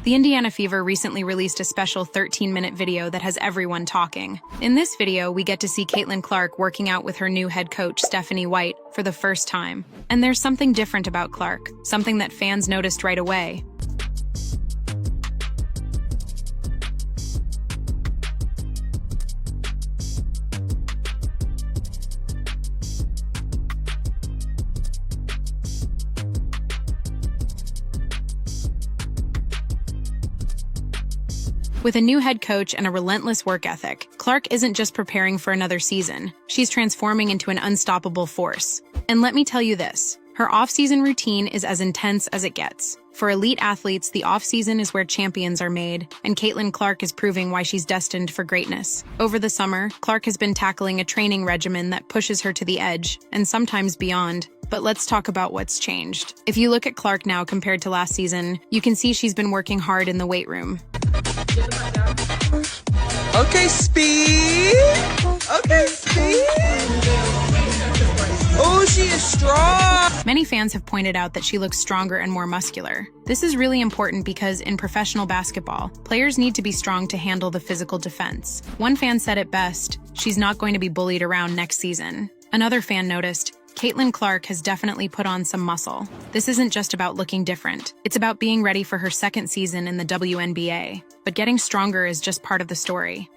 The Indiana Fever recently released a special 13-minute video that has everyone talking. In this video, we get to see Caitlin Clark working out with her new head coach, Stephanie White, for the first time. And there's something different about Clark, something that fans noticed right away. With a new head coach and a relentless work ethic, Clark isn't just preparing for another season. She's transforming into an unstoppable force. And let me tell you this, her off-season routine is as intense as it gets. For elite athletes, the off-season is where champions are made, and Caitlin Clark is proving why she's destined for greatness. Over the summer, Clark has been tackling a training regimen that pushes her to the edge, and sometimes beyond. But let's talk about what's changed. If you look at Clark now compared to last season, you can see she's been working hard in the weight room. Okay, speed. Okay, speed. Oh, she is strong. Many fans have pointed out that she looks stronger and more muscular. This is really important because in professional basketball, players need to be strong to handle the physical defense. One fan said it best, she's not going to be bullied around next season. Another fan noticed, Caitlin Clark has definitely put on some muscle. This isn't just about looking different. It's about being ready for her second season in the WNBA. But getting stronger is just part of the story.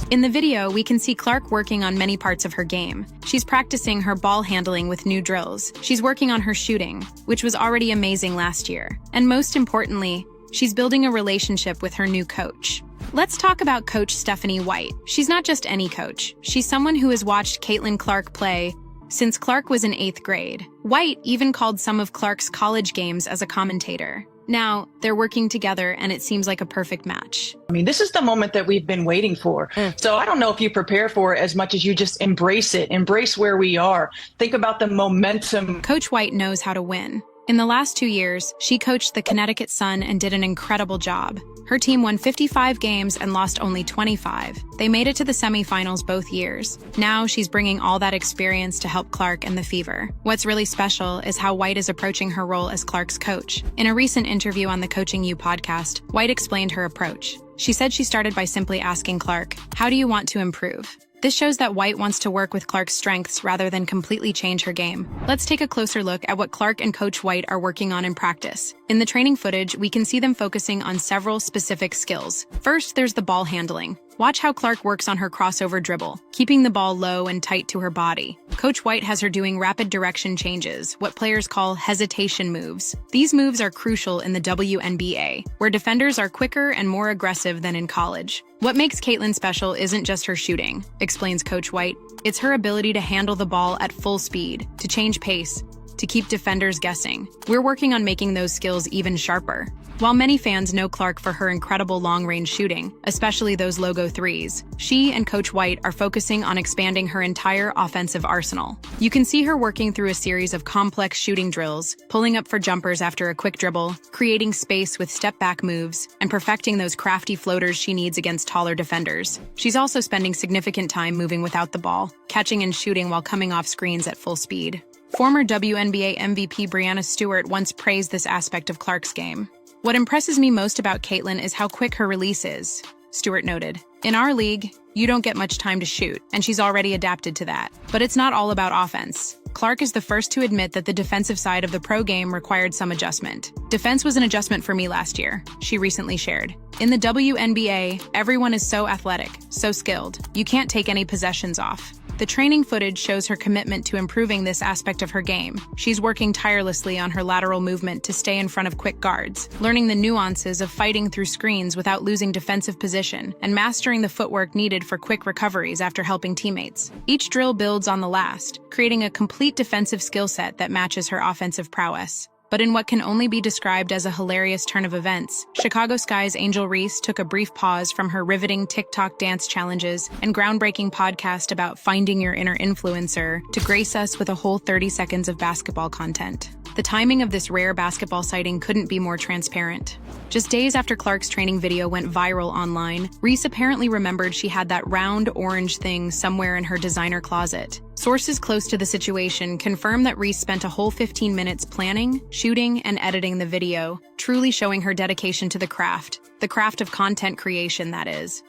In the video, we can see Clark working on many parts of her game. She's practicing her ball handling with new drills. She's working on her shooting, which was already amazing last year. And most importantly, she's building a relationship with her new coach. Let's talk about Coach Stephanie White. She's not just any coach. She's someone who has watched Caitlin Clark play since Clark was in 8th grade. White even called some of Clark's college games as a commentator. Now, they're working together and it seems like a perfect match. I mean, this is the moment that we've been waiting for. So I don't know if you prepare for it as much as you just embrace it, embrace where we are. Think about the momentum. Coach White knows how to win. In the last 2 years, she coached the Connecticut Sun and did an incredible job. Her team won 55 games and lost only 25. They made it to the semifinals both years. Now she's bringing all that experience to help Clark and the Fever. What's really special is how White is approaching her role as Clark's coach. In a recent interview on the Coaching You podcast, White explained her approach. She said she started by simply asking Clark, "How do you want to improve?" This shows that White wants to work with Clark's strengths rather than completely change her game. Let's take a closer look at what Clark and Coach White are working on in practice. In the training footage, we can see them focusing on several specific skills. First, there's the ball handling. Watch how Clark works on her crossover dribble, keeping the ball low and tight to her body. Coach White has her doing rapid direction changes, what players call hesitation moves. These moves are crucial in the WNBA, where defenders are quicker and more aggressive than in college. What makes Caitlin special isn't just her shooting, explains Coach White. It's her ability to handle the ball at full speed, to change pace, to keep defenders guessing. We're working on making those skills even sharper. While many fans know Clark for her incredible long-range shooting, especially those logo threes, she and Coach White are focusing on expanding her entire offensive arsenal. You can see her working through a series of complex shooting drills, pulling up for jumpers after a quick dribble, creating space with step-back moves, and perfecting those crafty floaters she needs against taller defenders. She's also spending significant time moving without the ball, catching and shooting while coming off screens at full speed. Former WNBA MVP Breanna Stewart once praised this aspect of Clark's game. "What impresses me most about Caitlin is how quick her release is," Stewart noted. "In our league, you don't get much time to shoot, and she's already adapted to that. But it's not all about offense. Clark is the first to admit that the defensive side of the pro game required some adjustment. Defense was an adjustment for me last year," she recently shared. "In the WNBA, everyone is so athletic, so skilled. You can't take any possessions off." The training footage shows her commitment to improving this aspect of her game. She's working tirelessly on her lateral movement to stay in front of quick guards, learning the nuances of fighting through screens without losing defensive position, and mastering the footwork needed for quick recoveries after helping teammates. Each drill builds on the last, creating a complete defensive skill set that matches her offensive prowess. But in what can only be described as a hilarious turn of events, Chicago Sky's Angel Reese took a brief pause from her riveting TikTok dance challenges and groundbreaking podcast about finding your inner influencer to grace us with a whole 30 seconds of basketball content. The timing of this rare basketball sighting couldn't be more transparent. Just days after Clark's training video went viral online, Reese apparently remembered she had that round orange thing somewhere in her designer closet. Sources close to the situation confirm that Reese spent a whole 15 minutes planning, shooting, and editing the video, truly showing her dedication to the craft of content creation, that is.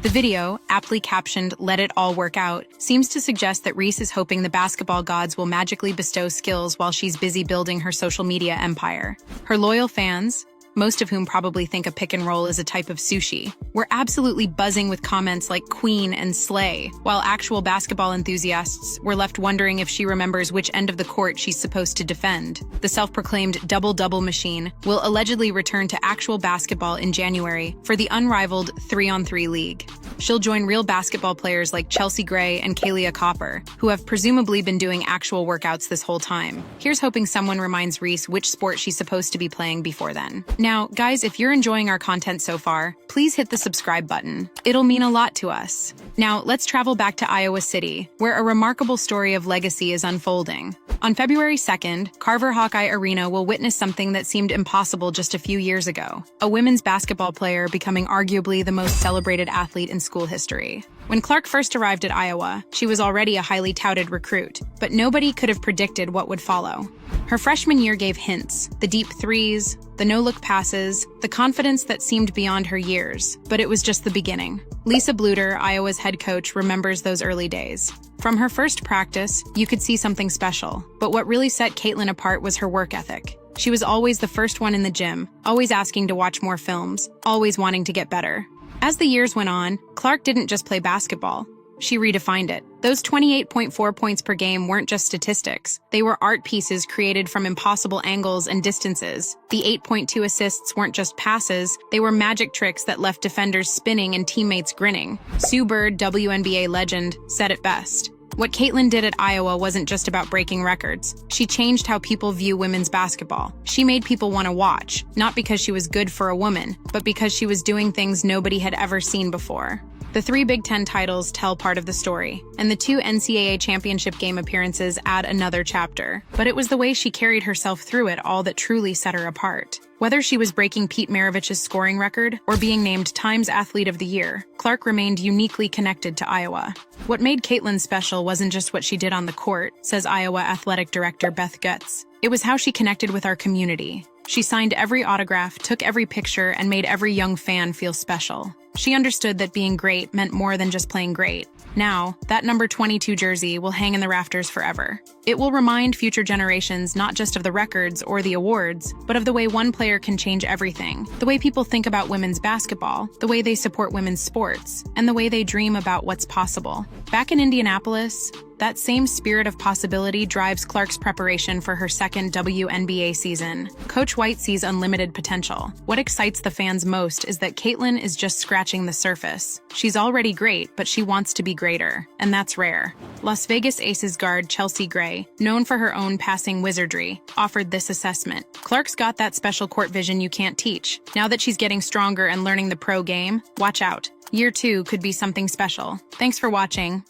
The video, aptly captioned, "Let it all work out," seems to suggest that Reese is hoping the basketball gods will magically bestow skills while she's busy building her social media empire. Her loyal fans, most of whom probably think a pick and roll is a type of sushi, were absolutely buzzing with comments like "Queen" and "Slay," while actual basketball enthusiasts were left wondering if she remembers which end of the court she's supposed to defend. The self-proclaimed double-double machine will allegedly return to actual basketball in January for the unrivaled 3-on-3 league. She'll join real basketball players like Chelsea Gray and Kalia Copper, who have presumably been doing actual workouts this whole time. Here's hoping someone reminds Reese which sport she's supposed to be playing before then. Now, guys, if you're enjoying our content so far, please hit the subscribe button. It'll mean a lot to us. Now, let's travel back to Iowa City, where a remarkable story of legacy is unfolding. On February 2nd, Carver Hawkeye Arena will witness something that seemed impossible just a few years ago: a women's basketball player becoming arguably the most celebrated athlete in school history. When Clark first arrived at Iowa, she was already a highly touted recruit, but nobody could have predicted what would follow. Her freshman year gave hints: the deep threes, the no-look passes, the confidence that seemed beyond her years. But it was just the beginning. Lisa Bluter, Iowa's head coach, remembers those early days. From her first practice, you could see something special. But what really set Caitlin apart was her work ethic. She was always the first one in the gym, always asking to watch more films, always wanting to get better. As the years went on, Clark didn't just play basketball. She redefined it. Those 28.4 points per game weren't just statistics. They were art pieces created from impossible angles and distances. The 8.2 assists weren't just passes. They were magic tricks that left defenders spinning and teammates grinning. Sue Bird, WNBA legend, said it best: "What Caitlin did at Iowa wasn't just about breaking records. She changed how people view women's basketball. She made people want to watch, not because she was good for a woman, but because she was doing things nobody had ever seen before." The 3 Big Ten titles tell part of the story, and the 2 NCAA championship game appearances add another chapter. But it was the way she carried herself through it all that truly set her apart. Whether she was breaking Pete Maravich's scoring record or being named Times Athlete of the Year, Clark remained uniquely connected to Iowa. What made Caitlin special wasn't just what she did on the court, says Iowa Athletic Director Beth Gutz. It was how she connected with our community. She signed every autograph, took every picture, and made every young fan feel special. She understood that being great meant more than just playing great. Now, that number 22 jersey will hang in the rafters forever. It will remind future generations not just of the records or the awards, but of the way one player can change everything. The way people think about women's basketball, the way they support women's sports, and the way they dream about what's possible. Back in Indianapolis, that same spirit of possibility drives Clark's preparation for her second WNBA season. Coach White sees unlimited potential. What excites the fans most is that Caitlin is just scratching the surface. She's already great, but she wants to be greater, and that's rare. Las Vegas Aces guard Chelsea Gray, known for her own passing wizardry, offered this assessment: "Clark's got that special court vision you can't teach. Now that she's getting stronger and learning the pro game, watch out. Year 2 could be something special." Thanks for watching.